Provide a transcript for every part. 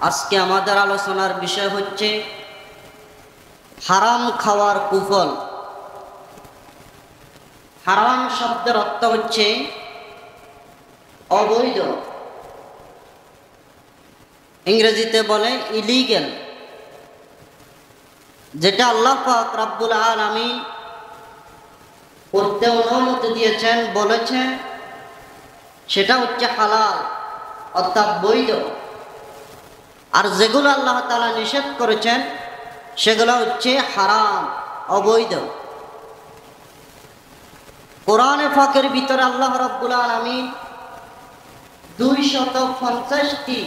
আজকে আমাদের আলোচনার বিষয় হচ্ছে হারাম খাওয়ার কুফল। হারাম শব্দের অর্থ হচ্ছে অবৈধ, ইংরেজিতে বলে ইলিগ্যাল। যেটা আল্লাহ পাক রব্বুল আলামিন করতে অনুমতি দিয়েছেন, বলেছেন, সেটা হচ্ছে হালাল অর্থাৎ বৈধ। আর যেগুলো আল্লাহ তাআলা নিষেধ করেছেন সেগুলো হচ্ছে হারাম, অবৈধ। কোরআনে পাকের ভিতরে আল্লাহ রাব্বুল আলামিন 250টি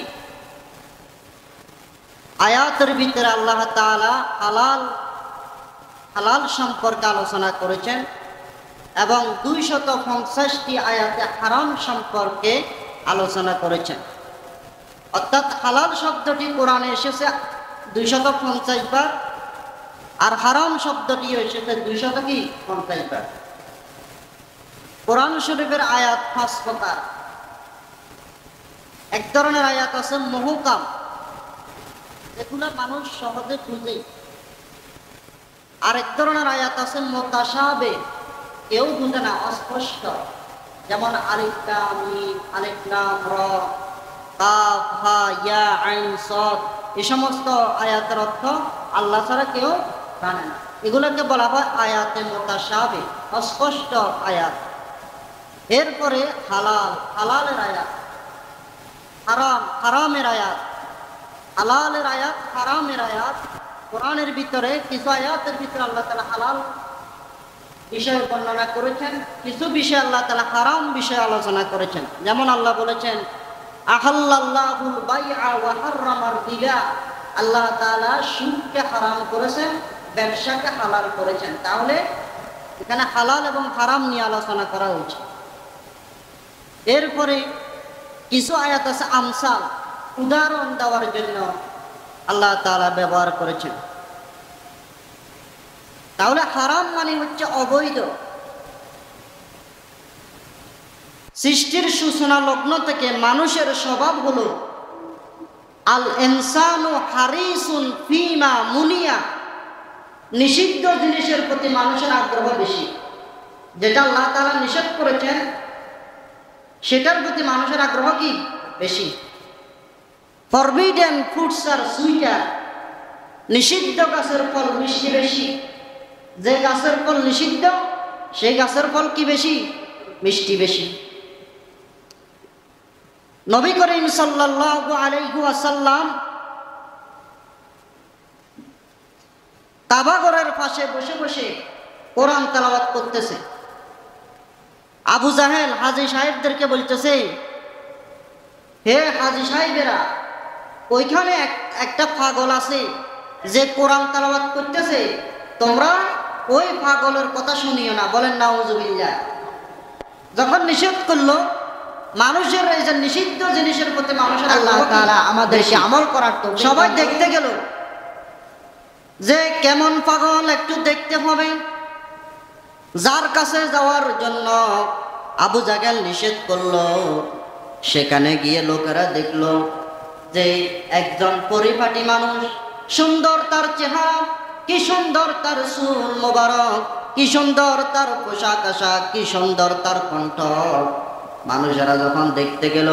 আয়াতের ভিতরে আল্লাহ তাআলা হালাল সম্পর্কে আলোচনা করেছেন এবং 250টি আয়াতে হারাম সম্পর্কে আলোচনা করেছেন। অর্থাৎ হালাল শব্দটি কোরআনে এসেছে 250 বার, আর হারাম শব্দটি এসেছে 250 বার। কোরআন শরীফের আয়াত 5 প্রকার। এক ধরনের আয়াত আছে মুহকাম, এগুলো মানুষ সহজে বুঝে। আরেক ধরনের আয়াত আছে মুতাশাবিহ, কেউ বুঝে না, অস্পষ্ট, যেমন আলিফ লাম মিম, আলিফ লাম র, কাফ হা ইয়া আইন সাদ। এই সমস্ত আয়াতের অর্থ আল্লাহ ছাড়া কেউ জানে না। এগুলোকে বলা হয় আয়াতে মুতাশাবিহ, অস্পষ্ট আয়াত। এরপরে হালালের আয়াত, হারামের আয়াত, হালালের আয়াত, হারামের আয়াত। কোরআনের ভিতরে কিছু আয়াতের ভিতরে আল্লাহ তাআলা হালাল বিষয় বর্ণনা করেছেন, কিছু বিষয় আল্লাহ তাআলা হারাম বিষয় আলোচনা করেছেন। যেমন আল্লাহ বলেছেন আহাল্লাল্লাহুল বাইআ ওয়া হাররামার রিবা, আল্লাহ তাআলা সুদকে হারাম করেছেন, ব্যবসাকে হালাল করেছেন। তাহলে এখানে হালাল এবং হারাম নিয়ে আলোচনা করা হয়েছে। এরপরে কিছু আয়াত আছে আমসাল, উদাহরণ দেওয়ার জন্য আল্লাহ তাআলা ব্যবহার করেছেন। তাহলে হারাম মানে হচ্ছে অবৈধ। সৃষ্টির সূচনা লগ্ন থেকে মানুষের স্বভাব হলো আল ইনসানু হারিসুন ফিমা মুনিয়া, নিষিদ্ধ জিনিসের প্রতি মানুষের আগ্রহ বেশি। যেটা আল্লাহ তাআলা নিষেধ করেছেন সেটার প্রতি মানুষের আগ্রহ কি বেশি। ফরবিডেন ফ্রুটস আর সুইটার, নিষিদ্ধ গাছের ফল মিষ্টি বেশি। যে গাছের ফল নিষিদ্ধ সেই গাছের ফল কি বেশি, মিষ্টি বেশি। নবী করিম সাল্লাল্লাহু আলাইহি ওয়াসাল্লাম কাবা ঘরের পাশে বসে বসে কোরআন তেলাওয়াত করতেছে। আবু জাহেল হাজী সাহেবদেরকে বলতেছে, হে হাজী সাহেবেরা, ওইখানে একটা পাগল আছে যে কোরআন তেলাওয়াত করতেছে, তোমরা ওই পাগলের কথা শুনিও না। বলেন নাউজুবিল্লাহ। যখন নিষেধ করলো মানুষের এই যে নিষিদ্ধ জিনিসের প্রতি মানুষের আল্লাহ তাআলা আমাদেরকে আমল করার তো সবাই দেখতে গেল যে কেমন পাগল, একটু দেখতে হবে। যার কাছে যাওয়ার জন্য আবু জাহেল নিষেধ করলো, সেখানে গিয়ে লোকেরা দেখলো যে একজন পরিপাটি মানুষ, সুন্দর তার চেহারা, কি সুন্দর তার চুল মোবারক, কি সুন্দর তার পোশাক আশাক, কি সুন্দর তার কণ্ঠ। মানুষেরা যখন দেখতে গেল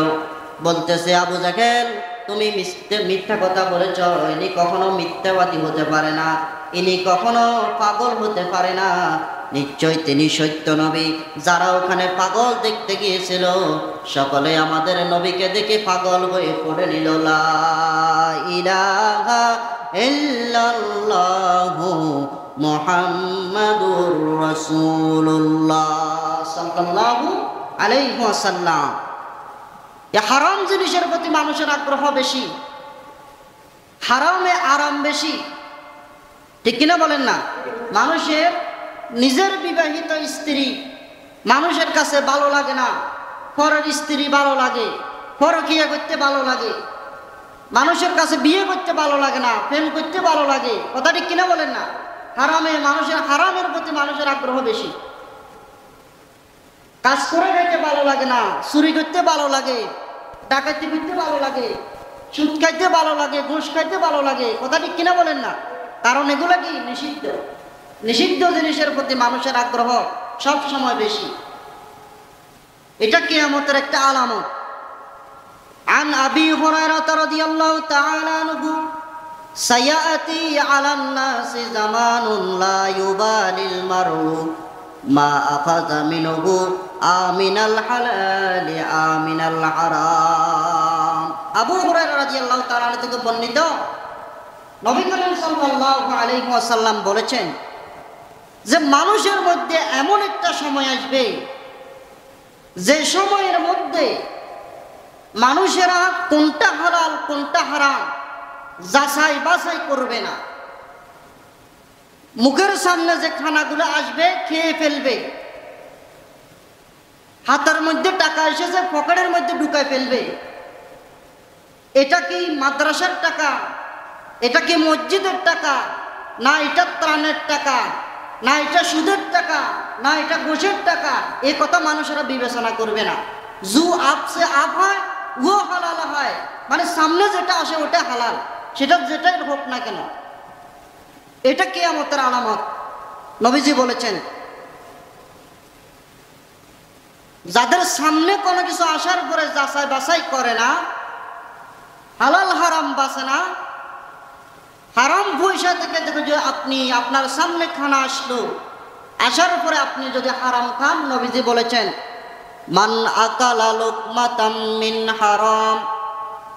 বলতেছে, আবু জাহেল তুমি মিথ্যা কথা বলেছ, ইনি কখনো মিথ্যাবাদী হতে পারে না, ইনি কখনো পাগল হতে পারে না, নিশ্চয় তিনি সত্য নবী। যারা ওখানে পাগল দেখতে গিয়েছিল সকলে আমাদের নবীকে দেখে পাগল হয়ে পড়ে নিল। লা ইলাহা ইল্লাল্লাহু মুহাম্মাদুর রাসূলুল্লাহ সাল্লাল্লাহু আলাইহি ওয়াসাল্লাম। এই হারাম জিনিসের প্রতি মানুষের আগ্রহ বেশি, হারামে আরাম বেশি, ঠিক কিনা বলেন না? মানুষের নিজের বিবাহিত স্ত্রী মানুষের কাছে ভালো লাগে না, পরের স্ত্রী ভালো লাগে, পরকীয়া করতে ভালো লাগে। মানুষের কাছে বিয়ে করতে ভালো লাগে না, প্রেম করতে ভালো লাগে। কথা ঠিক কিনা বলেন না? হারামের প্রতি মানুষের আগ্রহ বেশি। কাজ করে খাইতে ভালো লাগে না, চুরি করতে ভালো লাগে, ডাকাতি করতে ভালো লাগে, সুদ খাইতে ভালো লাগে, ঘুষ খাইতে ভালো লাগে, কথা ঠিক কিনা বলেন না? কারণ এগুলো কি নিষিদ্ধ। নিষিদ্ধ জিনিসের প্রতি মানুষের আগ্রহ সব সময় বেশি। এটা কিয়ামতের একটা আলামত। আন আবি হুরায়রা রাদিয়াল্লাহু তাআলা আনহু সায়াতি আলান নাসি জামানুন লা ইউবালিল মারউ মা আখাযা মিনহু আমিনাল হালালি আমিনাল হারাম। আবু হুরায়রা রাদিয়াল্লাহু তাআলা আনহু থেকে বর্ণিত, নবী করিম সাল্লাল্লাহু আলাইহি ওয়াসাল্লাম বলেছেন যে মানুষের মধ্যে এমন একটা সময় আসবে যে সময়ের মধ্যে মানুষেরা কোনটা হালাল কোনটা হারাম যাচাই বাছাই করবে না। মুখের সামনে যে খানাগুলো আসবে খেয়ে ফেলবে, হাতের মধ্যে টাকা এসেছে পকেটের মধ্যে ঢুকায় ফেলবে। এটা কি মাদ্রাসার টাকা, এটা কি মসজিদের টাকা, না এটা ত্রাণের টাকা, না এটা সুদের টাকা, না এটা ঘুষের টাকা, এই কথা মানুষেরা বিবেচনা করবে না। জু আপসে আপ হয় ও হালাল হয়, মানে সামনে যেটা আসে ওটা হালাল, সেটা যেটাই হোক না কেন। এটা কিয়ামতের আলামত। নবীজি বলেছেন যাদের সামনে কোনো কিছু আসার পরে যাচাই বাছাই করে না, হালাল হারাম বাছে না, হারাম পয়সা থেকে দেখো যে আপনি আপনার সামনে খানা আসলো, আসার পরে আপনি যদি হারাম খান, নবীজি বলেছেন মান আকালা লুকমাতাম মিন হারাম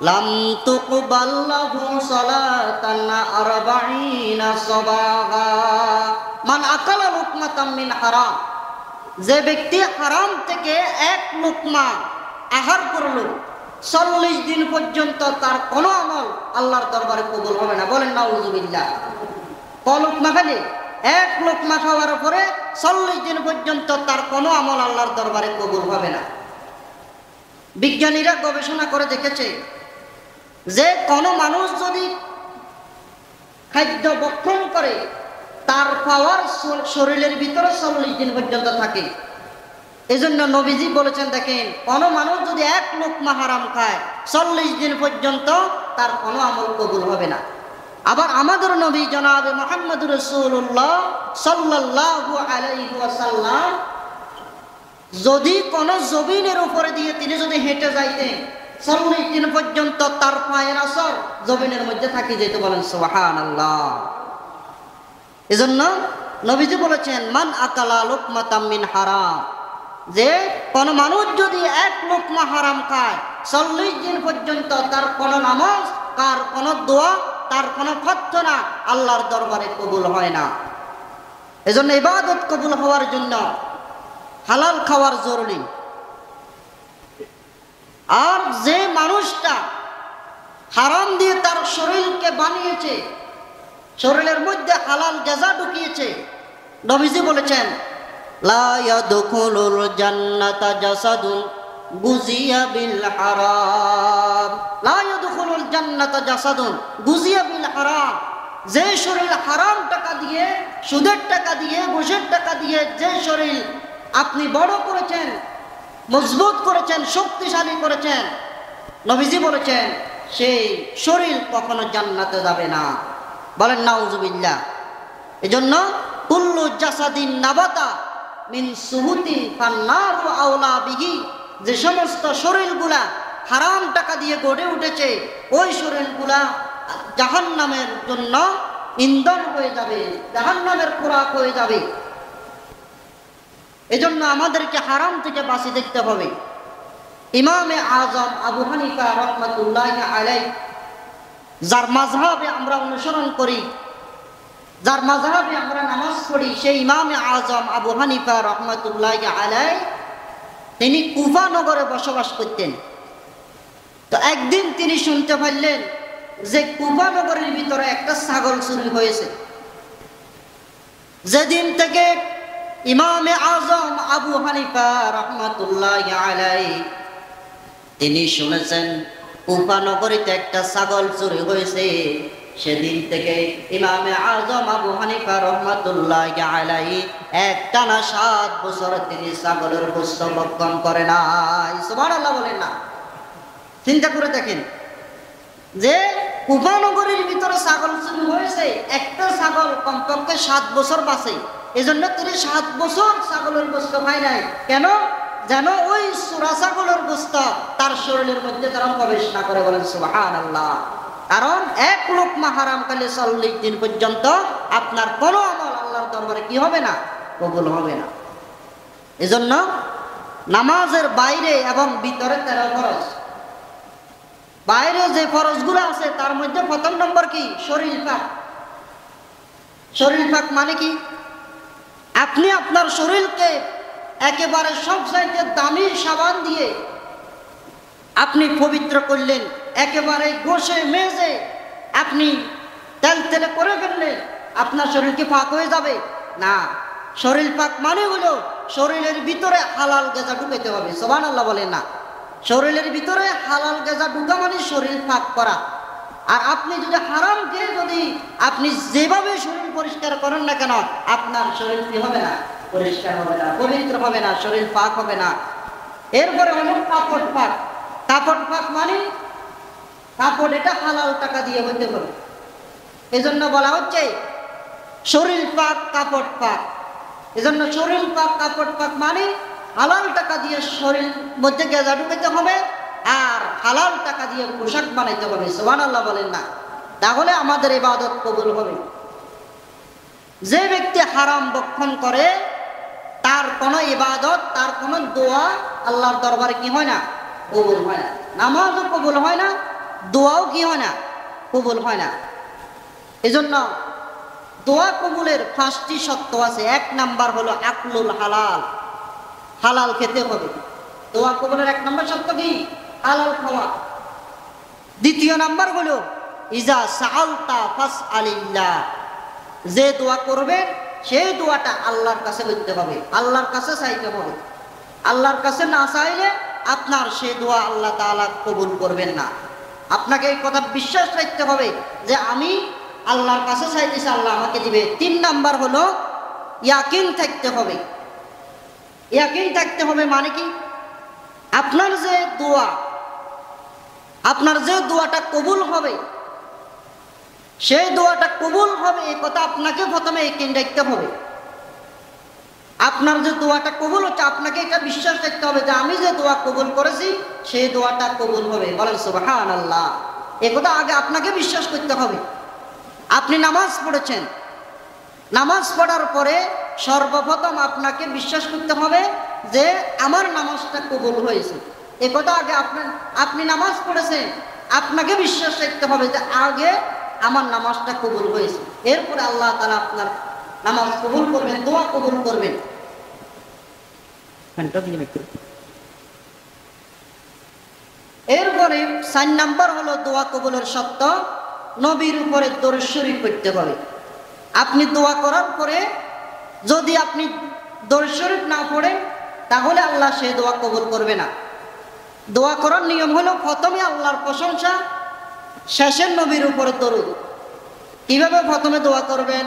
লাম তুকবাল লাহু সালাতান 40 সাবাগা। মান আকালা লুকমাতাম মিন হারাম, যে ব্যক্তি হারাম থেকে এক লুকমা আহার করলো 40 দিন পর্যন্ত তার কোনো আমল আল্লাহর দরবারে কবুল হবে না। বলেন নাউযুবিল্লাহ। ক লুকমা খালি? এক লুকমা খাওয়ার পরে 40 দিন পর্যন্ত তার কোনো আমল আল্লাহর দরবারে কবুল হবে না। বিজ্ঞানীরা গবেষণা করে দেখেছে যে কোনো মানুষ যদি খাদ্য ভক্ষণ করে তার পাওয়ার শরীরের ভিতরে 40 দিন পর্যন্ত থাকে। এজন্য নবীজি বলেছেন দেখেন, কোনো মানুষ যদি এক লুকমা হারাম খায় 40 দিন পর্যন্ত তার কোনো আমল কবুল হবে না। আবার আমাদের নবী জনাবে মুহাম্মদুর রাসূলুল্লাহ সাল্লাল্লাহু আলাইহি ওয়াসাল্লাম যদি কোনো জমিনের উপরে দিয়ে তিনি যদি হেঁটে যাইতেন 40 দিন পর্যন্ত তার পায়ের আসর জমিনের মধ্যে থাকি যেত। বলেন সুবহানাল্লাহ। এজন্য নবীজি বলেছেন মান আকালা লুকমাতাম মিন হারাম, যে কোন মানুষ যদি এক লুকমা হারাম খায় 40 দিন পর্যন্ত তার কোনো নামাজ, তার কোনো দোয়া, তার কোনো প্রার্থনা আল্লাহর দরবারে কবুল হয় না। এজন্য ইবাদত কবুল হওয়ার জন্য হালাল খাওয়ার জরুরি। আর যে মানুষটা হারাম দিয়ে তার শরীরকে বানিয়েছে, শরীরের মধ্যে হালাল গাজা ঢুকিয়েছে, নবীজি বলেছেন লা ইয়াদখুলুল জান্নাতা জাসাদুন গুজিয়া বিল হারাম। লা ইয়াদখুলুল জান্নাতা জাসাদুন গুজিয়া বিল হারাম, যে শরীর হারাম টাকা দিয়ে, সুদের টাকা দিয়ে, ঘুষের টাকা দিয়ে যে শরীর আপনি বড় করেছেন, মজবুত করেছেন, শক্তিশালী করেছেন, নবীজি বলেছেন সেই শরীর কখনো জান্নাতে যাবে না। বলেন নাউযুবিল্লাহ। এজন্য কুল্লু জাসাদিন নাবাতা মিন সুহুতি ফান্নারু আওলা বিহি, যে সমস্ত শরীরগুলা হারাম টাকা দিয়ে গড়ে উঠেছে ওই শরীরগুলা জাহান্নামের জন্য ইন্ধন হয়ে যাবে, জাহান্নামের খোরাক হয়ে যাবে। এজন্য আমাদেরকে হারাম থেকে বাঁচি দেখতে হবে। ইমামে আজম আবু হানিফা রাহমাতুল্লাহি আলাইহি, যার মাযহাবে আমরা অনুসরণ করি, যার মাযহাবে আমরা নামাজ পড়ি, সেই ইমামে আজম আবু হানিফা রাহমাতুল্লাহি আলাইহি তিনি কুফা নগরে বসবাস করতেন। তো একদিন তিনি শুনতে পারলেন যে কুফা নগরের ভিতরে একটা ছাগল চুরি হয়েছে। যেদিন থেকে ইমামে আজম আবু হানিফা রাহমাতুল্লাহি আলাইহি তিনি শুনেছেন কুফা নগরীতে একটা ছাগল চুরি হয়েছে, সেদিন থেকে ইমামে আজম আবু হানিফা রাহমাতুল্লাহি আলাইহি একটানা 7 বছর তিনি ছাগলের গোশত ভক্ষণ করে নাই। সুবহানাল্লাহ বলেন না। চিন্তা করে দেখেন, যে কুফানগরীর ভিতরে ছাগল চুরি হয়েছে, একটা ছাগল কমপক্ষে 7 বছর বাঁচে, এজন্য তিনি 7 বছর ছাগলের গোস্ত খায় নাই। কেন? যেন ওই চোরা ছাগলের গোস্ত তার শরীরের মধ্যে তারা প্রবেশ না করে। বলেন সুবহানাল্লাহ। কারণ এক লোকমা হারাম খেলে 40 দিন পর্যন্ত আপনার কোনো আমল আল্লাহর দরবারে কি হবে না? কবুল হবে না। এজন্য নামাজের বাইরে এবং ভিতরে 13 ফরজ। বাইরে যে ফরজগুলো আছে তার মধ্যে প্রথম নম্বর কি? শরীর পাক। শরীর পাক মানে কি? আপনি আপনার শরীরকে একেবারে সবচাইতে দামি সাবান দিয়ে আপনি পবিত্র করলেন, একেবারে ঘষে মেজে আপনি তেল তেলে করে ফেললেন, আপনার শরীর কি পাক হয়ে যাবে? না। শরীর পাক মানে হলো শরীরের ভিতরে হালাল গেজা ঢুকাইতে হবে। সুবহানাল্লাহ বলেন না? শরীরের ভিতরে হালাল গেজা ঢুকা মানে শরীর পাক করা। আর আপনি যদি হারাম খেয়ে যদি আপনি যেভাবে শরীর পরিষ্কার করেন না কেন, আপনার শরীর কি হবে না? পরিষ্কার হবে না, পবিত্র হবে না, শরীর পাক হবে না। এরপরে হলো কাপড় পাক। কাপড় পাক মানে কাপড়, এটা হালাল টাকা দিয়ে হইতে হবে। এজন্য বলা হচ্ছে শরীর পাক কাপড় পাক। এজন্য শরীর পাক কাপড় পাক মানে হালাল টাকা দিয়ে শরীর মধ্যে গেজা ঢুকাইতে হবে আর হালাল টাকা দিয়ে পোশাক বানাইতে হবে। সুবহানাল্লাহ বলেন না? তাহলে আমাদের ইবাদত কবুল হবে। যে ব্যক্তি হারাম ভক্ষণ করে তার কোনো ইবাদত, তার কোনো দোয়া আল্লাহর দরবারে কি হয় না? কবুল হয় না। নামাজও কবুল হয় না, দোয়াও কি হয় না? কবুল হয় না। এজন্য দোয়া কবুলের 5টি শর্ত আছে। 1 নাম্বার হলো আকলুল হালাল, হালাল খেতে হবে। দোয়া কবুলের 1 নম্বর শর্ত কি? হালাল খাওয়া। 2য় নাম্বার হলো ইজা সাআলতা ফাসআলিল্লাহ, যে দোয়া করবে সেই দোয়াটা আল্লাহর কাছে বলতে হবে, আল্লাহর কাছে চাইতে হবে। আল্লাহর কাছে না চাইলে আপনার সেই দোয়া আল্লাহ তাআলা কবুল করবেন না। আপনাকে এই কথা বিশ্বাস রাখতে হবে যে আমি আল্লাহর কাছে চাইতেছি, আল্লাহ আমাকে দিবে। 3 নাম্বার হলো ইয়াকিন থাকতে হবে। ইয়াকিন থাকতে হবে মানে কি? আপনার যে দোয়া, আপনার যে দোয়াটা কবুল হবে, সেই দোয়াটা কবুল হবে এই কথা আপনাকে প্রথমে ইয়াকিন রাখতে হবে। আপনার যে দোয়াটা কবুল হচ্ছে, আপনাকে এটা বিশ্বাস রাখতে হবে যে আমি যে দোয়া কবুল করেছি সেই দোয়াটা কবুল হবে। বলেন সুবহানাল্লাহ। এই কথা আগে আপনাকে বিশ্বাস করতে হবে। আপনি নামাজ পড়েছেন, নামাজ পড়ার পরে সর্বপ্রথম আপনাকে বিশ্বাস করতে হবে যে আমার নামাজটা কবুল হয়েছে। এই কথা আগে আপনি নামাজ পড়েছেন, আপনাকে বিশ্বাস রাখতে হবে যে আগে আমার নামাজটা কবুল হয়েছে। এরপরে আল্লাহ তাআলা আপনার নামাজ কবুল করবেন, দোয়া কবুল করবেন। এরপরে 4 নাম্বার হলো দোয়া কবুলের শর্ত, নবীর উপরে দরুদ শরীফ পড়তে হবে। আপনি দোয়া করার পরে যদি আপনি দরুদ শরীফ না পড়েন তাহলে আল্লাহ সেই দোয়া কবুল করবে না। দোয়া করার নিয়ম হলো প্রথমে আল্লাহর প্রশংসা, শেষে নবীর উপরে দরুদ। কিভাবে প্রথমে দোয়া করবেন?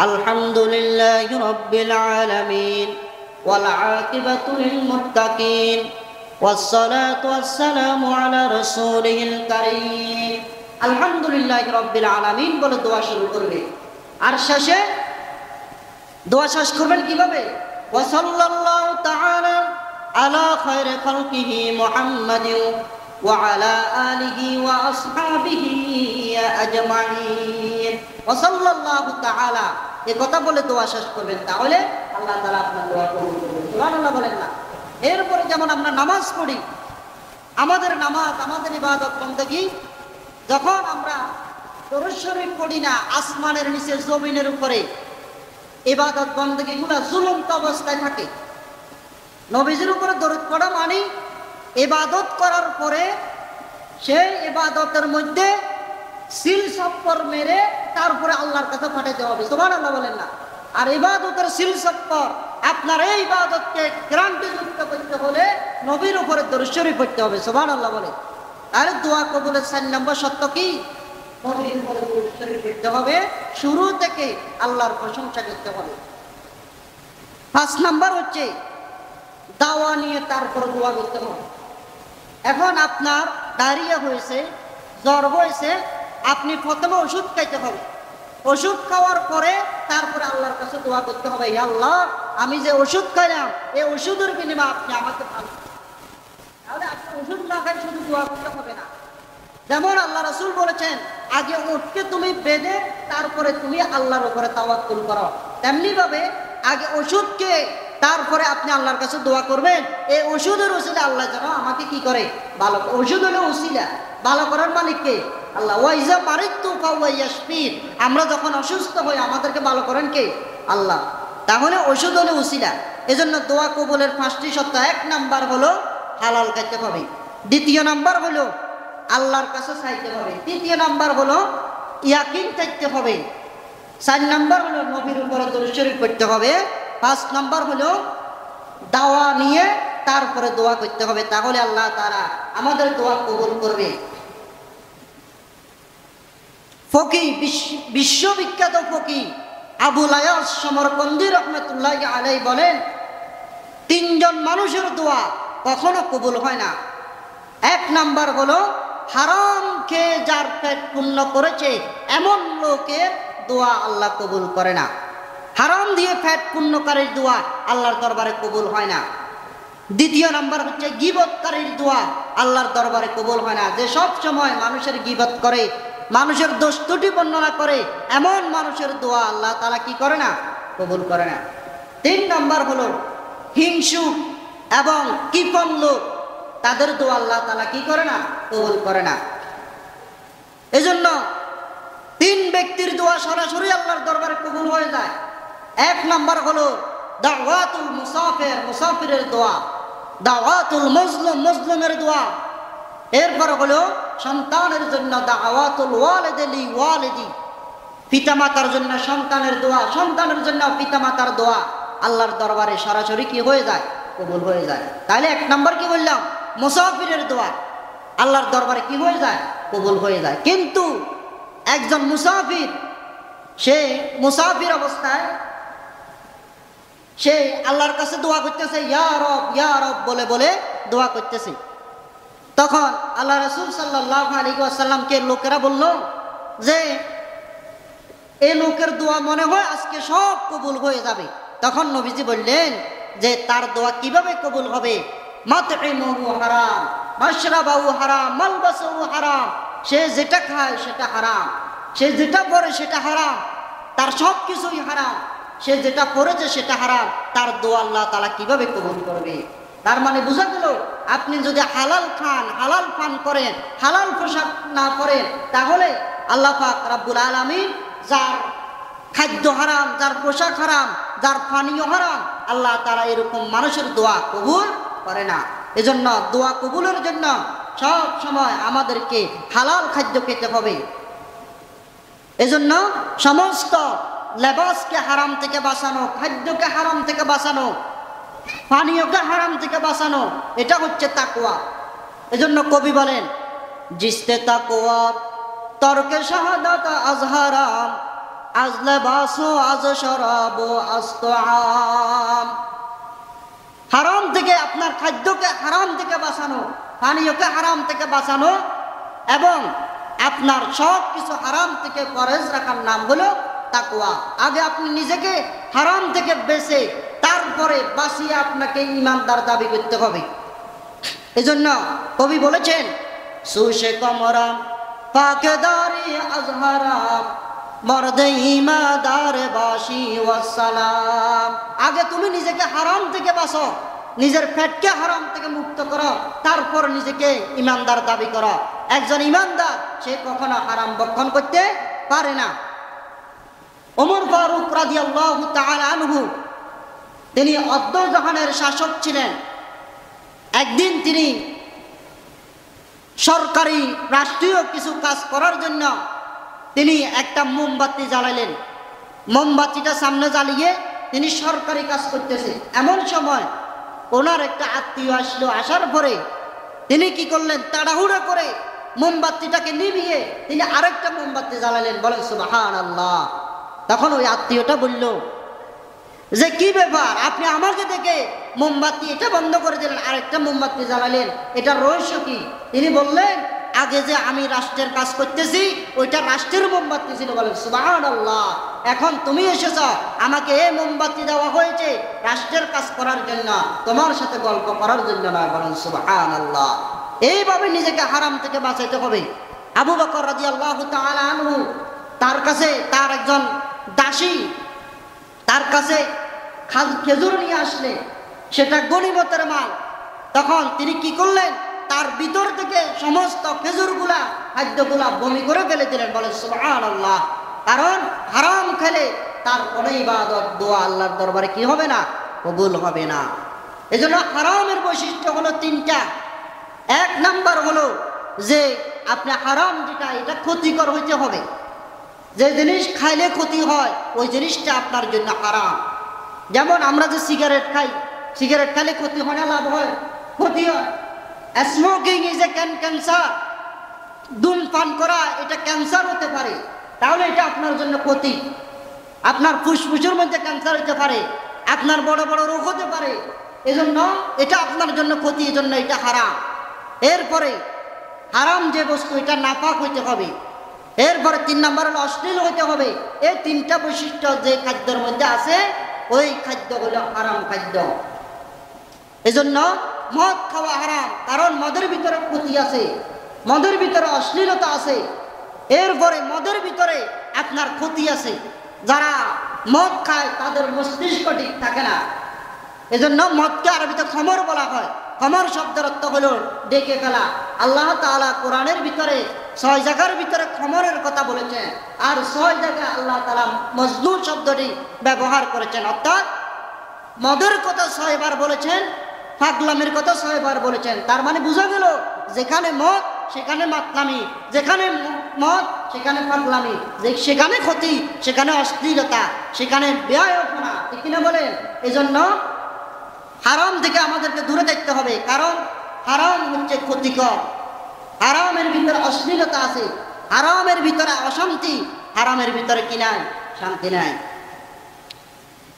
আলহামদুলিল্লাহি রাব্বিল আলামিন ওয়াল আকিবাতু লিল মুত্তাকিন ওয়াসসালাতু ওয়াসসালামু আলা রাসূলিল কারীম। আলহামদুলিল্লাহি রাব্বিল আলামিন বলে দোয়া শুরু করবে। আর শেষে দোয়া শেষ করবেন কিভাবে? ওয়া সাল্লাল্লাহু তাআলা আলা খায়রি খালকিহি মুহাম্মাদিন ওয়া আলা আলিহি ওয়া আসহাবিহি আজমাইন। ওয়া সাল্লাল্লাহু তাআলা, এই কথা বলে দোয়া শেষ করবেন, তাহলে আল্লাহ তাআলা আপনার দোয়া কবুল করবেন। সুবহানাল্লাহ বলেন না? এরপরে যেমন আমরা নামাজ পড়ি, আমাদের নামাজ, আমাদের ইবাদত বন্দেগী, যখন আমরা দরুদ শরীফ পড়ি না, আসমানের নিচে জমিনের উপরে ইবাদত বন্দেগীগুলো ঝুলন্ত অবস্থায় থাকে। নবীজির উপরে দরুদ পড়া মানে ইবাদত করার পরে সেই ইবাদতের মধ্যে সিল সপ্পর মেরে তারপরে আল্লাহর কাছে পাঠাতে হবে। সুবহানাল্লাহ বলেন না? আর ইবাদতের সিল সপ্পর, আপনার এই ইবাদতকে গ্যারান্টিযুক্ত করতে হলে নবীর উপরে দরুদ শরীফ পড়তে হবে। সুবহানাল্লাহ বলেন। আর দোয়া কবুলের 4 নম্বর শর্ত কি? নবীর উপরে দরুদ শরীফ পড়তে হবে, শুরু থেকে আল্লাহর প্রশংসা করতে হবে। 5 নাম্বার হচ্ছে দাওয়া নিয়ে তারপর দোয়া করতে হবে। এখন আপনার ডায়রিয়া হয়েছে, জ্বর হয়েছে, আপনি প্রথমে ওষুধ খাইতে হবে। ওষুধ খাওয়ার পরে তারপরে আল্লাহর কাছে দোয়া করতে হবে, ইয়া আল্লাহ আমি যে ওষুধ খাইলাম এই ওষুধের বিনিময়ে আপনি আমাকে ভালো। তাহলে আপনি ওষুধ না খাই শুধু দোয়া করতে হবে না। যেমন আল্লাহ রাসূল বলেছেন, আগে ওঠকে তুমি বেঁধে তারপরে তুমি আল্লাহর উপরে তাওয়াক্কুল করো। তেমনি ভাবে আগে ওষুধকে, তারপরে আপনি আল্লাহর কাছে দোয়া করবেন এই ওষুধের ওসিলা আল্লাহ যেন আমাকে কি করে ভালো। ওষুধ হলো ওসিলা, ভালো করার মালিক কে? আল্লাহ। ওয়াইজা মারিতু ফাহুয়া ইয়াশফিন, আমরা যখন অসুস্থ হই আমাদেরকে ভালো করেন কে? আল্লাহ। তাহলে ওষুধ হলো ওসিলা। এজন্য দোয়া কবুলের 5টি শর্ত। 1 নাম্বার হলো হালাল খাইতে হবে, 2 নাম্বার হলো আল্লাহর কাছে চাইতে হবে, 3 নাম্বার হলো ইয়াকিন থাকতে হবে, 4 নাম্বার হলো নবীর উপরে দরুদ শরীফ পড়তে হবে, 5 নাম্বার হলো দাওয়া নিয়ে তারপরে দোয়া করতে হবে। তাহলে আল্লাহ তাআলা আমাদের দোয়া কবুল করবে। ফকি, বিশ্ববিখ্যাত ফকি আবুল আয়াস সমরকন্দি রহমতুল্লাহি আলাইহি বলেন, 3 জন মানুষের দোয়া কখনো কবুল হয় না। 1 নাম্বার হলো হারাম খেয়ে যার পেট পূর্ণ করেছে এমন লোকের দোয়া আল্লাহ কবুল করে না। হারাম দিয়ে পেট পূর্ণকারীর দোয়া আল্লাহর দরবারে কবুল হয় না। 2 নাম্বার হচ্ছে গীবতকারীর দোয়া আল্লাহর দরবারে কবুল হয় না। যে সব সময় মানুষের গীবত করে, মানুষের দোষ ত্রুটি বর্ণনা করে, এমন মানুষের দোয়া আল্লাহ তাআলা কি করে না? কবুল করে না। 3 নাম্বার হলো হিংসুক এবং কৃপণ লোক, তাদের দোয়া আল্লাহ তাআলা কি করে না? কবুল করে না। এজন্য 3 ব্যক্তির দোয়া সরাসরি আল্লাহর দরবারে কবুল হয়ে যায়। 1 নাম্বার হলো দাওয়াতুল মুসাফির, মুসাফিরের দোয়া। দাওয়াতুল মাজলুম, মাজলুমের দোয়া। এরপর হলো সন্তানের জন্য দাওয়াতুল ওয়ালিদি লি ওয়ালিদি, পিতামাতার জন্য সন্তানের দোয়া, সন্তানের জন্য পিতামাতার দোয়া আল্লাহর দরবারে সরাসরি কি হয়ে যায়? কবুল হয়ে যায়। তাহলে 1 নাম্বার কি বললাম? মুসাফিরের দোয়া আল্লাহর দরবারে কি হয়ে যায়? কবুল হয়ে যায়। কিন্তু একজন মুসাফির, সে মুসাফির অবস্থায় সে আল্লাহর কাছে দোয়া করতেছে, ইয়া রব বলে বলে দোয়া করতেছে। তখন আল্লাহ রাসূল সাল্লাল্লাহু আলাইহি ওয়াসাল্লামকে লোকেরা বলল যে এই লোকের দোয়া মনে হয় আজকে সব কবুল হয়ে যাবে। তখন নবীজি বললেন যে তার দোয়া কিভাবে কবুল হবে? মাতইমুহু হারাম, মাশরাবাহু হারাম, মালবাসুহু হারাম। সে যেটা খায় সেটা হারাম, সে যেটা পরে সেটা হারাম, তার সব কিছুই হারাম। সে যেটা পড়েছে সেটা হারাম, তার দোয়া আল্লাহ তাআলা কিভাবে কবুল করবে? তার মানে বোঝা গেল, আপনি যদি হালাল খান, হালাল পান করেন, হালাল পোশাক না পরেন, তাহলে আল্লাহ পাক রব্বুল আলামিন যার খাদ্য হারাম, যার পোশাক হারাম, যার পানীয় হারাম, আল্লাহ তাআলা এরকম মানুষের দোয়া কবুল করে না। এজন্য দোয়া কবুলের জন্য সব সময় আমাদেরকে হালাল খাদ্য খেতে হবে। এজন্য সমস্ত লেবাসকে হারাম থেকে বাঁচানো, খাদ্যকে হারাম থেকে বাঁচানো, পানীয়কে হারাম থেকে বাঁচানো, এটা হচ্ছে তাকওয়া। এজন্য কবি বলেন, জিসতে তাকওয়া তরকে শাহাদাত আজ হারাম, আজ লেবাসো আজ শরাব আজ তোআম। হারাম থেকে, আপনার খাদ্যকে হারাম থেকে বাঁচানো, পানীয়কে হারাম থেকে বাঁচানো এবং আপনার সব কিছু হারাম থেকে পরহেজ রাখার নাম হলো তাকওয়া। আগে আপনি নিজেকে হারাম থেকে বেঁচে তারপরে বাঁচিয়ে আপনাকে ঈমানদার দাবি করতে হবে। এজন্য কবি বলেছেন, সুশে কমরাম পাকেদারি আজহারাম, মর্দে ঈমানদার বাসি ওয়াসসালাম। আগে তুমি নিজেকে হারাম থেকে বাঁচো, নিজের পেটকে হারাম থেকে মুক্ত করো, তারপর নিজেকে ঈমানদার দাবি করো। একজন ঈমানদার সে কখনো হারাম ভক্ষণ করতে পারে না। ওমর ফারুক রাদিয়াল্লাহু তাআলা আনহু, তিনি অদ্য জাহানের শাসক ছিলেন। একদিন তিনি সরকারি রাষ্ট্রীয় কিছু কাজ করার জন্য তিনি একটা মোমবাতি জ্বালালেন। মোমবাতিটা সামনে জ্বালিয়ে তিনি সরকারি কাজ করতেছে। এমন সময় ওনার একটা আত্মীয় আসলো। আসার পরে তিনি কি করলেন? তাড়াহুড়া করে মোমবাতিটাকে নিভিয়ে তিনি আরেকটা মোমবাতি জ্বালালেন। বলেন সুবহানাল্লাহ। তখন ওই আত্মীয়টা বলল যে কি ব্যাপার, আপনি আমাকে দেখে মোমবাতি এটা বন্ধ করে দিলেন, আরেকটা মোমবাতি জ্বালালেন, এটার রহস্য কি? তিনি বললেন, আগে যে আমি রাষ্ট্রের কাজ করতেছি ওইটা রাষ্ট্রের মোমবাতি ছিল, বলেন সুবহানাল্লাহ। এখন তুমি এসেছ, আমাকে এই মোমবাতি দেওয়া হয়েছে রাষ্ট্রের কাজ করার জন্য, তোমার সাথে গল্প করার জন্য নয়, বলেন সুবহানাল্লাহ। এইভাবে নিজেকে হারাম থেকে বাঁচাইতে হবে। আবু বকর রাদিয়াল্লাহু তাআলা আনহু, তার কাছে তার একজন দাসী তার কাছে খেজুর নিয়ে আসলে, সেটা গনিমতের মাল। তখন তিনি কি করলেন, তার ভিতর থেকে সমস্ত খেজুরগুলা খাদ্যগুলা বমি করে ফেলে দিলেন, বলেন সুবহানাল্লাহ। কারণ হারাম খেলে তার কোনো ইবাদত দোয়া আল্লাহর দরবারে কি হবে না, কবুল হবে না। এজন্য হারামের বৈশিষ্ট্য হলো তিনটা। এক নাম্বার হলো যে আপনি হারাম যেটা, এটা ক্ষতিকর হইতে হবে। যে জিনিস খাইলে ক্ষতি হয় ওই জিনিসটা আপনার জন্য হারাম। যেমন আমরা যে সিগারেট খাই, সিগারেট খাইলে ক্ষতি হয় না, লাভ হয়? ক্ষতি হয়। স্মোকিং ইজ এ ক্যান্সার, ধূমপান করা এটা ক্যান্সার হতে পারে, তাহলে এটা আপনার জন্য ক্ষতি। আপনার ফুসফুসের মধ্যে ক্যান্সার হতে পারে, আপনার বড় বড় রোগ হতে পারে, এজন্য এটা আপনার জন্য ক্ষতি, এজন্য এটা হারাম। এরপরে হারাম যে বস্তু এটা নাপাক হইতে হবে। এরপরে 3 নম্বর হলো অশ্লীল হইতে হবে। এই 3টা বৈশিষ্ট্য যে খাদ্যের মধ্যে আছে ওই খাদ্য হলো হারাম খাদ্য। এজন্য মদ খাওয়া হারাম, কারণ মদের ভিতরে ক্ষতি আছে, মদের ভিতরে অশ্লীলতা আছে। এরপরে মদের ভিতরে আপনার ক্ষতি আছে। যারা মদ খায় তাদের মস্তিষ্ক ঠিক থাকে না, এজন্য মদকে আরবিতে খমর বলা হয়। খমর শব্দের অর্থ হলো ডেকে ফেলা। আল্লাহ তাআলা কোরআনের ভিতরে 6 জায়গার ভিতরে খমরের কথা বলেছেন, আর 6 জায়গায় আল্লাহ তাআলা মজনুন শব্দটি ব্যবহার করেছেন। অর্থাৎ মদের কথা 6 বার বলেছেন, পাগলামির কথা 6 বার বলেছেন। তার মানে বোঝা গেল যেখানে মদ সেখানে মাতলামি, যেখানে মদ সেখানে পাগলামি, সেখানে ক্ষতি, সেখানে অশ্লীলতা, সেখানে বেয়াপনা, ঠিক কিনা বলেন? এজন্য হারাম থেকে আমাদেরকে দূরে থাকতে হবে, কারণ হারাম হচ্ছে ক্ষতিকর। হারামের ভিতরে অশ্লীলতা আছে, হারামের ভিতরে অশান্তি, হারামের ভিতরে কি নাই, শান্তি নাই।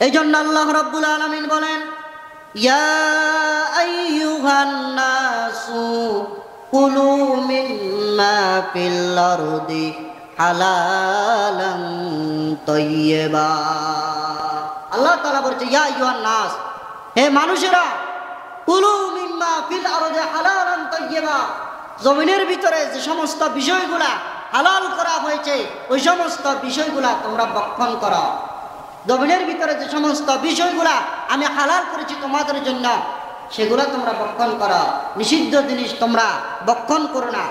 এই জন্য আল্লাহ রাব্বুল আলামিন বলেন, ইয়া আইয়ুহান নাসু কুলু মিম্মা ফিল আরদি হালালান তাইয়্যিবা। আল্লাহ তাআলা বলছে, ইয়া আইয়ুহান নাস, হে মানুষেরা, কুলু মিম্মা ফিল আরদি হালালান তাইয়্যিবা, জমিনের ভিতরে যে সমস্ত বিষয়গুলা হালাল করা হয়েছে ওই সমস্ত বিষয়গুলা তোমরা ভক্ষণ করো। জমিনের ভিতরে যে সমস্ত বিষয়গুলা আমি হালাল করেছি তোমাদের জন্য সেগুলা তোমরা ভক্ষণ করো, নিষিদ্ধ জিনিস তোমরা ভক্ষণ করো না।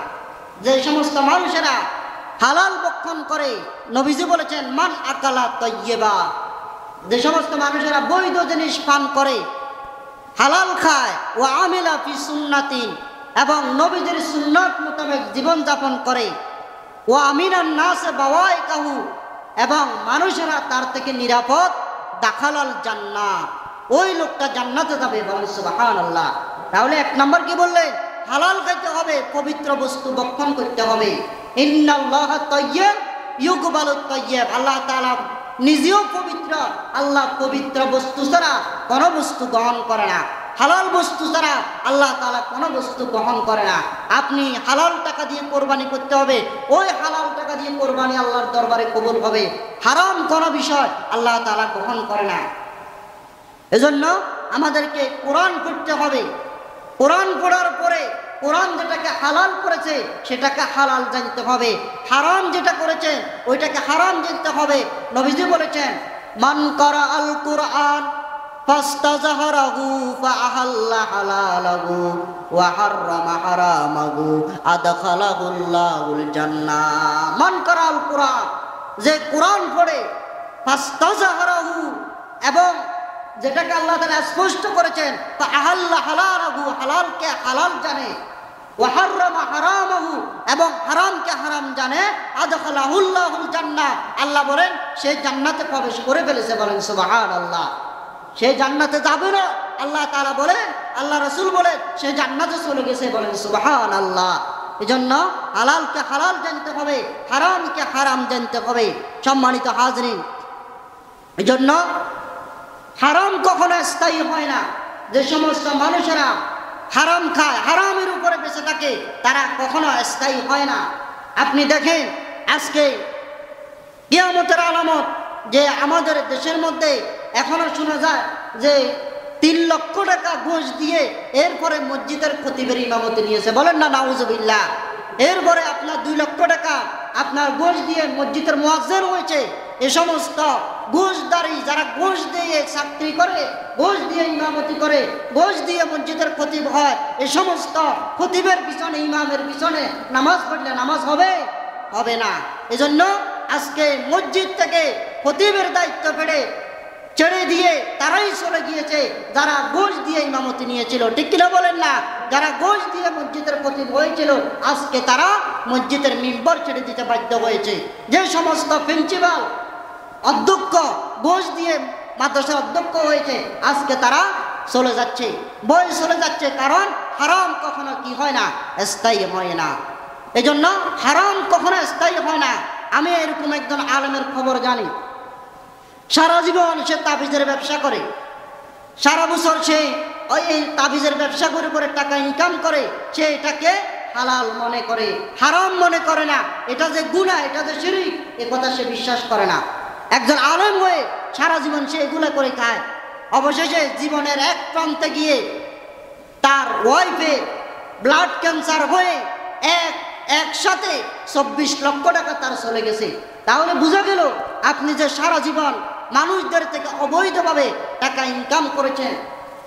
যে সমস্ত মানুষেরা হালাল ভক্ষণ করে, নবীজি বলেছেন মান আকালা তাইয়্যিবা, যে সমস্ত মানুষেরা বৈধ জিনিস পান করে, হালাল খায়, ও আমিলা ফি সুন্নাতিন, এবং নবীজির সুন্নাত মোতাবেক জীবন যাপন করে, ও আমিনান নাস বাওয়াইকাহু, এবং মানুষেরা তার থেকে নিরাপদ, দাখালাল জান্নাত, ওই লোকটা জান্নাতে যাবে, বলেন সুবহানাল্লাহ। তাহলে 1 নম্বর কি বললেন, হালাল খাইতে হবে, পবিত্র বস্তু ভক্ষণ করতে হবে। ইন্নাল্লাহা তাইয়্যিব ইউকবালুত তাইয়্যিব, আল্লাহ তাআলা নিজেও পবিত্র, আল্লাহ পবিত্র বস্তু ছাড়া কোনো বস্তু গ্রহণ করে না। হালাল বস্তু ছাড়া আল্লাহ তাআলা কোনো বস্তু গ্রহণ করে না। আপনি হালাল টাকা দিয়ে কোরবানি করতে হবে, ওই হালাল টাকা দিয়ে কোরবানি আল্লাহর দরবারে কবুল হবে। হারাম কোনো বিষয় আল্লাহ তাআলা গ্রহণ করে না। এজন্য আমাদেরকে কোরআন পড়তে হবে। কোরআন পড়ার পরে কোরআন যেটাকে হালাল করেছে সেটাকে হালাল জানতে হবে, হারাম যেটা করেছে ওইটাকে হারাম জানতে হবে। নবীজি বলেছেন, মান কারা আল কুরআন ফাস্তাজহারাহু ফাআহাল্লা হালালাহু ওয়া হাররামা হারামাহু আদখালাহুল্লাহুল জান্নাহ। মান কারা আল কুরআন, যে কোরআন পড়ে, ফাস্তাজহারাহু, এবং যেটাকে আল্লাহ তাআলা স্পষ্ট করেছেন, ফাআহাল্লা হালালাহু, হালালকে হালাল জানে, ওয়া হাররামা হারামাহু, এবং হারামকে হারাম জানে, আদখালাহুল্লাহুল জান্নাহ, আল্লাহ বলেন সে জান্নাতে প্রবেশ করে ফেলেছে, বলেন সুবহানাল্লাহ। সে জান্নাতে যাবে না, আল্লাহ তাআলা বলেন, আল্লাহ রাসূল বলেন সে জান্নাতে চলে গেছে, বলেন সুবহানাল্লাহ। এজন্য হালালকে হালাল জানতে হবে, হারামকে হারাম জানতে হবে। সম্মানিত হাজরিন, এজন্য হারাম কখনো স্থায়ী হয় না। যে সমস্ত মানুষেরা হারাম খায়, হারামের উপরে বেঁচে থাকে, তারা কখনো স্থায়ী হয় না। আপনি দেখেন আজকে কিয়ামতের আলামত যে আমাদের দেশের মধ্যে এখনো শোনা যায় যে 3 লক্ষ টাকা ঘুষ দিয়ে এরপরে মসজিদের খতিবের ইমামতি নিয়েছে, বলেন না নাউজুবিল্লাহ। এরপরে আপনার 2 লক্ষ টাকা আপনার ঘুষ দিয়ে মসজিদের মুয়াজ্জিন হয়েছে। এ সমস্ত ঘুষদারি যারা ঘুষ দিয়ে চাকরি করে, ঘুষ দিয়ে ইমামতি করে, ঘুষ দিয়ে মসজিদের খতিব হয়, এ সমস্ত খতিবের পিছনে ইমামের পিছনে নামাজ পড়লে নামাজ হবে? হবে না। এজন্য আজকে মসজিদ থেকে খতিবের দায়িত্ব ছেড়ে দিয়ে তারাই চলে গিয়েছে যারা ঘুষ দিয়ে ইমামতি নিয়েছিল, ঠিক কিনা বলেন না? যারা ঘুষ দিয়ে মসজিদের খতিব হয়েছিল আজকে তারা মসজিদের মিম্বর ছেড়ে দিতে বাধ্য হয়েছে। যে সমস্ত প্রিন্সিপাল অধ্যক্ষ ঘুষ দিয়ে মাদ্রাসার অধ্যক্ষ হয়েছে আজকে তারা চলে যাচ্ছে, বই চলে যাচ্ছে, কারণ হারাম কখনো কি হয় না, স্থায়ী হয় না। এজন্য হারাম কখনো স্থায়ী হয় না। আমি এরকম একজন আলেমের খবর জানি, সারা জীবন সে তাবিজের ব্যবসা করে, সারা বছর সে ওই তাবিজের ব্যবসা করে করে টাকা ইনকাম করে, সে এটাকে হালাল মনে করে, হারাম মনে করে না। এটা যে গুনাহ, এটা যে শিরক, এ কথা সে বিশ্বাস করে না। একজন আলেম হয়ে সারা জীবন সে এগুলো করে খায়, অবশেষে জীবনের এক প্রান্তে গিয়ে তার ওয়াইফে ব্লাড ক্যান্সার হয়ে একসাথে 24 লক্ষ টাকা তার চলে গেছে। তাহলে বোঝা গেল আপনি যে সারা জীবন মানুষদের থেকে অবৈধভাবে টাকা ইনকাম করেছেন,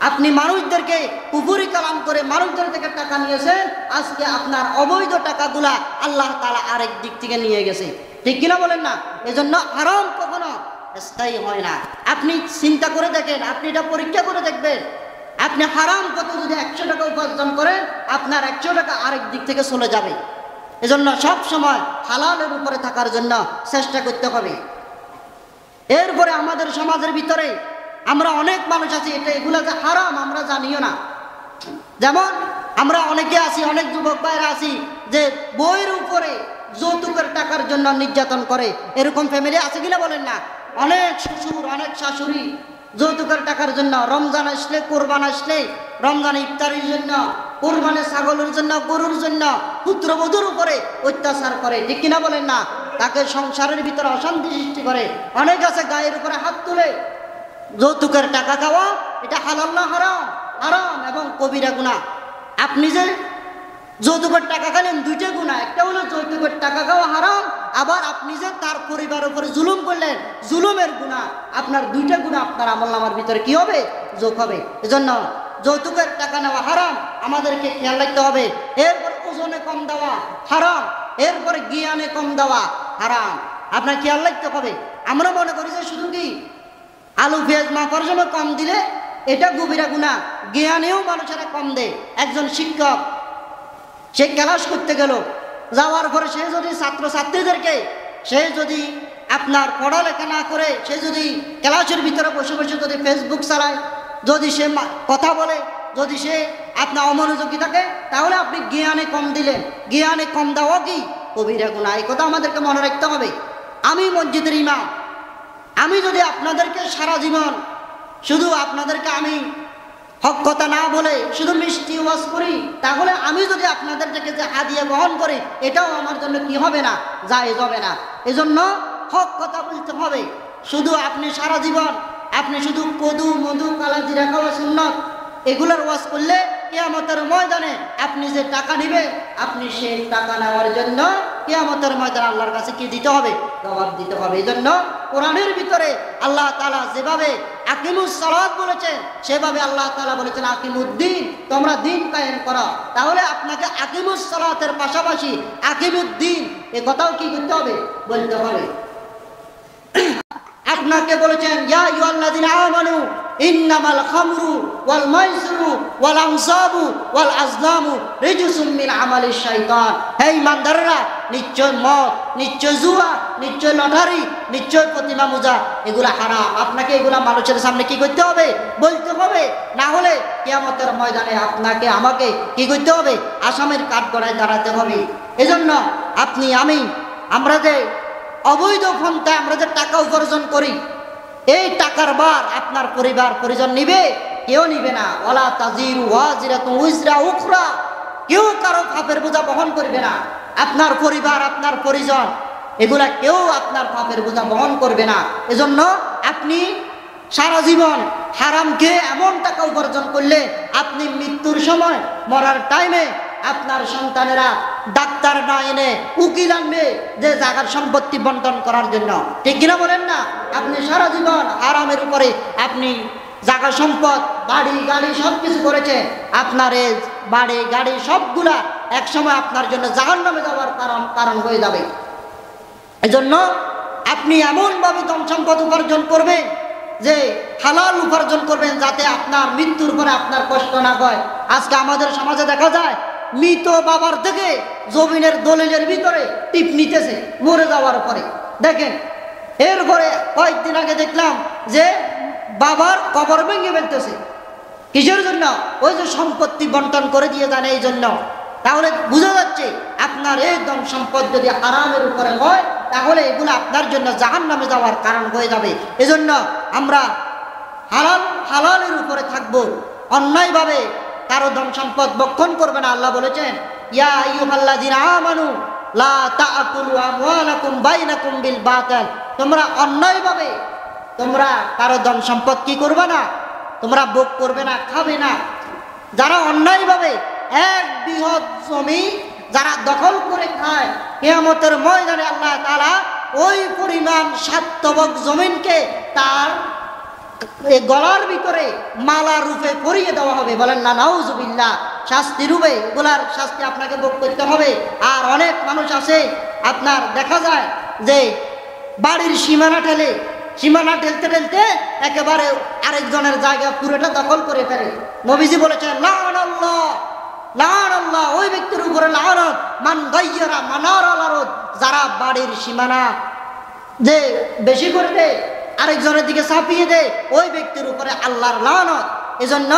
আপনি মানুষদেরকে কুফরি কালাম করে মানুষদের থেকে টাকা নিয়েছেন, আজকে আপনার অবৈধ টাকাগুলা আল্লাহ তাআলা আরেক দিক থেকে নিয়ে গেছে, ঠিক কিনা বলেন না? এজন্য হারাম কখনো স্থায়ী হয় না। আপনি চিন্তা করে দেখেন, আপনি এটা পরীক্ষা করে দেখবেন, আপনি হারাম কত যদি 100 টাকা উপার্জন করেন, আপনার 100 টাকা আরেক দিক থেকে চলে যাবে। এজন্য সব সময় হালালের উপরে থাকার জন্য চেষ্টা করতে হবে। এরপরে আমাদের সমাজের ভিতরে আমরা অনেক মানুষ আছি এগুলা যে হারাম আমরা জানিও না। যেমন আমরা অনেকে আছি, অনেক যুবক ভাইরা আছি যে বইয়ের উপরে যৌতুকের টাকার জন্য নির্যাতন করে, এরকম ফ্যামিলি আছে কিনা বলেন না? অনেক শ্বশুর, অনেক শাশুড়ি যৌতুকের টাকার জন্য রমজান আসলে, কোরবান আসলে, রমজান ইফতারির জন্য, কোরবানে ছাগলের জন্য, গরুর জন্য পুত্রবধূর উপরে অত্যাচার করে, ঠিক কিনা বলেন না? তাকে সংসারের ভিতরে অশান্তি সৃষ্টি করে। অনেক আছে গায়ের উপরে হাত তুলে। যৌতুকের টাকা খাওয়া এটা হালাল না হারাম? হারাম এবং কবিরা গুনাহ। আপনি যে যৌতুকের টাকা খালেন, 2টা গুনাহ, একটা হলো যৌতুকের টাকা খাওয়া হারাম, আবার আপনি যে তার পরিবারের উপরে জুলুম করলেন, জুলুমের গুনাহ। আপনার 2টা গুনাহ আপনার আমলনামার ভিতরে কি হবে? যোগ হবে। এজন্য যৌতুকের টাকা নেওয়া হারাম, আমাদেরকে খেয়াল রাখতে হবে। এরপর ওজনে কম দেওয়া হারাম, এরপরে জ্ঞানে কম দেওয়া হারাম, আপনার খেয়াল রাখতে হবে। আমরা মনে করি যে শুধু কি আলু পেঁয়াজ মাখার জন্য কম দিলে এটা গভীরা গুনাহ, জ্ঞানেও মানুষেরা কম দেয়। একজন শিক্ষক সে ক্লাস করতে গেল, যাওয়ার পরে সে যদি ছাত্রছাত্রীদেরকে সে যদি আপনার পড়ালেখা না করে সে যদি ক্লাসের ভিতরে বসে বসে যদি ফেসবুক চালায়, যদি সে কথা বলে, যদি সে আপনার অমনোযোগী থাকে, তাহলে আপনি জ্ঞানে কম দিলেন। জ্ঞানে কম দেওয়া কি কবিরা গুনাহ, এই কথা আমাদেরকে মনে রাখতে হবে। আমি মসজিদের ইমাম, আমি যদি আপনাদেরকে সারা জীবন শুধু আপনাদেরকে আমি হক কথা না বলে শুধু মিষ্টি ওয়াজ করি, তাহলে আমি যদি আপনাদের থেকে যে হাদিয়া গ্রহণ করি, এটাও আমার জন্য কি হবে না, জায়েজ হবে না। এজন্য হক কথা বলতে হবে। শুধু আপনি সারা জীবন আপনি শুধু কদু, মধু, কালাজিরা খাওয়া সুন্নাত এগুলোর ওয়াজ করলে কিয়ামতের ময়দানে আপনি যে টাকা নেবেন, আপনি সেই টাকা নেওয়ার জন্য কিয়ামতের ময়দানে আল্লাহর কাছে কি দিতে হবে? জবাব দিতে হবে। এজন্য কোরআনের ভিতরে আল্লাহ তাআলা যেভাবে আকিমুস সালাত বলেছেন, সেভাবে আল্লাহ তাআলা বলেছেন আকিমুদ্দিন, তোমরা দিন কায়েম করো। তাহলে আপনাকে আকিমুস সালাতের পাশাপাশি আকিমুদ্দিন এ কথাও কি করতে হবে? বলতে হবে। আপনাকে বলেছেন ইয়া আইয়ুহাল্লাযীনা আমানু ইন্নামাল খামরু ওয়াল মাইসিরু ওয়াল আনসাবু ওয়াল আজলামু রিজসুম মিন আমালিশ শাইতান। হে ঈমানদাররা, নিশ্চয় মদ, নিশ্চয় জুয়া, নিশ্চয় লটারি, নিশ্চয় প্রতিমা পূজা এগুলা হারাম। আপনাকে এগুলা মানুষের সামনে কি করতে হবে? বলতে হবে। না হলে কিয়ামতের ময়দানে আপনাকে আমাকে কি করতে হবে? আসামের কাঠগড়ায় দাঁড়াতে হবে। এজন্য আপনি আমরা যে অবৈধ পন্থায় আমরা যে টাকা উপার্জন করি, এই টাকার বার আপনার পরিবার পরিজন নিবে? কেউ নিবে না। ওয়ালা তাজিরু ওয়াজিরাতুন উজরা উখরা, কেউ কারো পাপের বোঝা বহন করবে না। আপনার পরিবার, আপনার পরিজন, এগুলা কেউ আপনার পাপের বোঝা বহন করবে না। এজন্য আপনি সারা জীবন হারাম খেয়ে এমন টাকা উপার্জন করলে আপনি মৃত্যুর সময়, মরার টাইমে আপনার সন্তানেরা ডাক্তার না এনে উকিল আনবে যে জায়গার সম্পত্তি বন্টন করার জন্য, ঠিক কিনা বলেন না? আপনি সারা জীবন হারামের উপরে আপনি জায়গা সম্পদ, বাড়ি গাড়ি সব কিছু করেছে, আপনার এই বাড়ি গাড়ি সবগুলা একসময় আপনার জন্য জাহান্নামে যাওয়ার কারণ হয়ে যাবে। এজন্য আপনি এমনভাবে ধন সম্পদ উপার্জন করবেন যে হালাল উপার্জন করবেন, যাতে আপনার মৃত্যুর পরে আপনার কষ্ট না হয়। আজকে আমাদের সমাজে দেখা যায় মৃত বাবার থেকে জমিনের দলিলের ভিতরে টিপ নিতেছে মরে যাওয়ার পরে। দেখেন, এরপরে কয়েকদিন আগে দেখলাম যে বাবার কবর ভেঙে ফেলতেছে। কিসের জন্য? ওই যে সম্পত্তি বন্টন করে দিয়ে যান এই জন্য। তাহলে বোঝা যাচ্ছে আপনার এই ধন সম্পদ যদি হারামের উপরে হয় তাহলে এগুলো আপনার জন্য জাহান্নামে যাওয়ার কারণ হয়ে যাবে। এজন্য আমরা হালালের উপরে থাকবো, অন্যায়ভাবে কারো ধন সম্পদ ভক্ষণ করবে না। আল্লাহ বলেছেন, ইয়া আইয়ুহাল্লাযীনা আমানু লা তাআকুলু আমওয়ালাকুম বাইনাকুম বিল বাতিল, তোমরা অন্যায়ভাবে তোমরা কারো ধন সম্পদ কি করবে না, তোমরা ভোগ করবে না, খাবে না। যারা অন্যায়ভাবে এক বৃহৎ জমি যারা দখল করে খায়, কিয়ামতের ময়দানে আল্লাহ তাআলা ওই পরিমাণ সাতবক জমিনকে তার গলার ভিতরে মালা রূপে পরিয়ে দেওয়া হবে। বলেন না নাউজুবিল্লাহ। শাস্তি রূপে গোলার শাস্তি আপনাকে ভোগ করতে হবে। আর অনেক মানুষ আছে, আপনার দেখা যায় যে বাড়ির সীমানা ঠেলতে ঠেলতে একেবারে আরেকজনের জায়গা পুরোটা দখল করে ফেলে। নবীজি বলেছেন, লাআনাল্লাহ লাআনাল্লাহ, ওই ব্যক্তির উপরে লাআনত মান গায়্যারা মানারাল আরদ, যারা বাড়ির সীমানা যে বেশি করে দেয়, আরেকজনের দিকে চাপিয়ে দেয়, ওই ব্যক্তির উপরে আল্লাহর লানত। এজন্য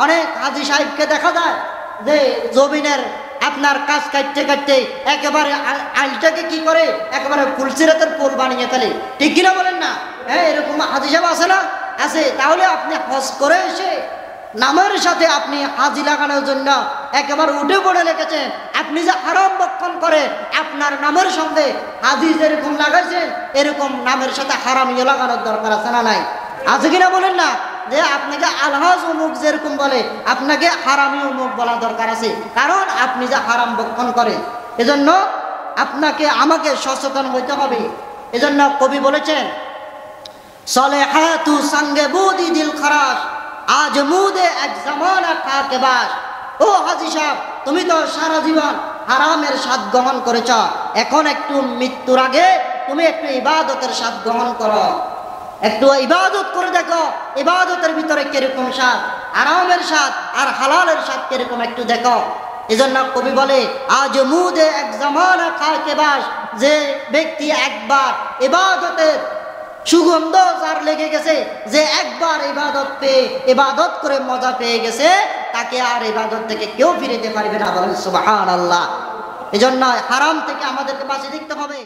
অনেক হাজী সাহেবকে দেখা যায় যে জমিনের আপনার কাজ কাটতে কাটতে একেবারে আলটাকে কি করে, একেবারে ফুলসিরাতের পোল বানিয়ে ফেলে, ঠিক কিনা বলেন না? হ্যাঁ, এরকম হাজী সাহেব আছে না? আছে। তাহলে আপনি হজ করে এসে নামের সাথে আপনি হাজি লাগানোর জন্য একেবারে উঠে পড়ে লেগেছেন। আপনি যে হারাম ভক্ষণ করে আপনার নামের সঙ্গে হাজি যেরকম লাগাইছেন এরকম নামের সাথে হারামিও লাগানোর দরকার আছে না নাই? আছে কিনা বলেন না? যে আপনাকে আলহাজ অমুক যেরকম বলে আপনাকে হারামি অমুক বলা দরকার আছে, কারণ আপনি যে হারাম ভক্ষণ করেন। এজন্য আপনাকে আমাকে সচেতন হইতে হবে। এজন্য কবি বলেছেন, সলেহাতু সঙ্গে বুদি দিল খরাস, আজ মুদে এক জামানা খাকে বাস। ও হাজী সাহেব, তুমি তো সারা জীবন হারামের স্বাদ গ্রহণ করেছ, এখন একটু মৃত্যুর আগে তুমি একটু ইবাদতের স্বাদ গ্রহণ করো, একটু ইবাদত করে দেখো ইবাদতের ভিতরে কিরকম স্বাদ, হারামের স্বাদ আর হালালের স্বাদ কিরকম একটু দেখো। এজন্য কবি বলে, আজ মুদে এক জামানা খাকে বাস, যে ব্যক্তি একবার ইবাদতের সুগন্ধ যার লেগে গেছে, যে একবার ইবাদত করে মজা পেয়ে গেছে, তাকে আর ইবাদত থেকে কেউ ফিরে যেতে পারবে না। বলেন সুবহানাল্লাহ। এজন্য হারাম থেকে আমাদেরকে বাঁচিয়ে দেখতে হবে।